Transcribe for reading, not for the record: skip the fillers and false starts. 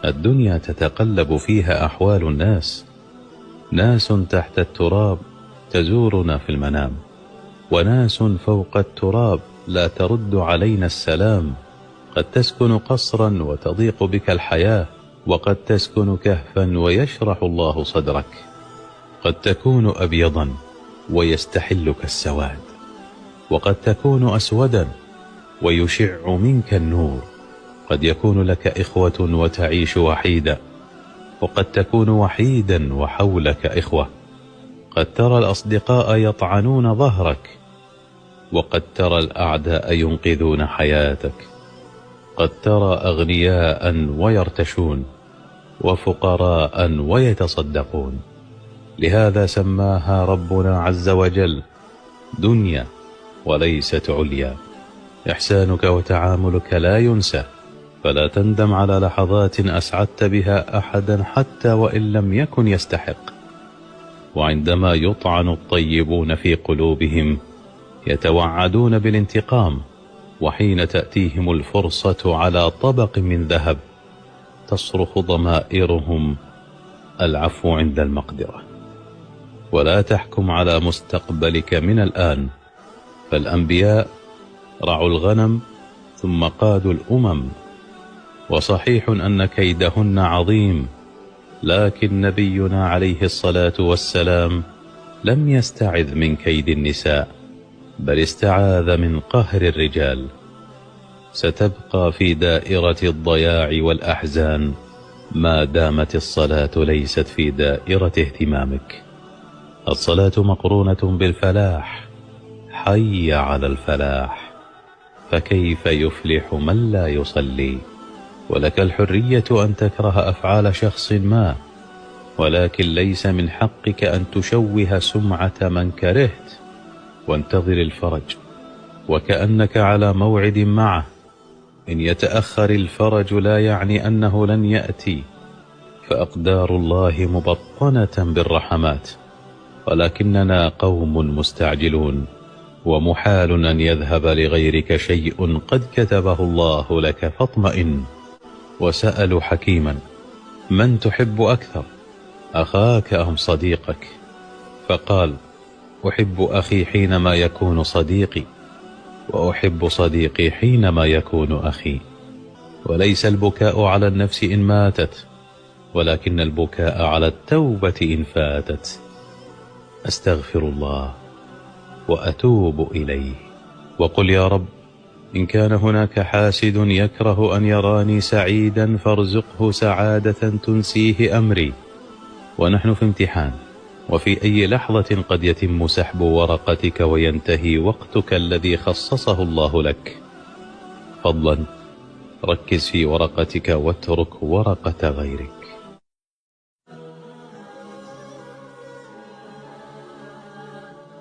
الدنيا تتقلب فيها أحوال الناس، ناس تحت التراب تزورنا في المنام، وناس فوق التراب لا ترد علينا السلام. قد تسكن قصرا وتضيق بك الحياة، وقد تسكن كهفا ويشرح الله صدرك. قد تكون أبيضا ويستحلك السواد، وقد تكون أسودا ويشع منك النور. قد يكون لك إخوة وتعيش وحيدا، وقد تكون وحيدا وحولك إخوة. قد ترى الأصدقاء يطعنون ظهرك، وقد ترى الأعداء ينقذون حياتك. قد ترى أغنياء ويرتشون، وفقراء ويتصدقون. لهذا سماها ربنا عز وجل دنيا وليست عليا. إحسانك وتعاملك لا ينسى، فلا تندم على لحظات أسعدت بها أحدا حتى وإن لم يكن يستحق. وعندما يطعن الطيبون في قلوبهم يتوعدون بالانتقام، وحين تأتيهم الفرصة على طبق من ذهب تصرخ ضمائرهم العفو عند المقدرة. ولا تحكم على مستقبلك من الآن، فالأنبياء رعوا الغنم ثم قادوا الأمم. وصحيح أن كيدهن عظيم، لكن نبينا عليه الصلاة والسلام لم يستعذ من كيد النساء، بل استعاذ من قهر الرجال. ستبقى في دائرة الضياع والأحزان ما دامت الصلاة ليست في دائرة اهتمامك. الصلاة مقرونة بالفلاح، حي على الفلاح، فكيف يفلح من لا يصلي؟ ولك الحرية أن تكره أفعال شخص ما، ولكن ليس من حقك أن تشوه سمعة من كرهت. وانتظر الفرج وكأنك على موعد معه. إن يتأخر الفرج لا يعني أنه لن يأتي، فأقدار الله مبطنة بالرحمات، ولكننا قوم مستعجلون، ومحال أن يذهب لغيرك شيء قد كتبه الله لك فاطمئن. وسألوا حكيما: من تحب أكثر، أخاك أم صديقك؟ فقال: أحب أخي حينما يكون صديقي، وأحب صديقي حينما يكون أخي. وليس البكاء على النفس إن ماتت، ولكن البكاء على التوبة إن فاتت. أستغفر الله وأتوب إليه. وقل: يا رب، إن كان هناك حاسد يكره أن يراني سعيدا فارزقه سعادة تنسيه أمري. ونحن في امتحان، وفي أي لحظة قد يتم سحب ورقتك وينتهي وقتك الذي خصصه الله لك. فضلا ركز في ورقتك واترك ورقة غيرك.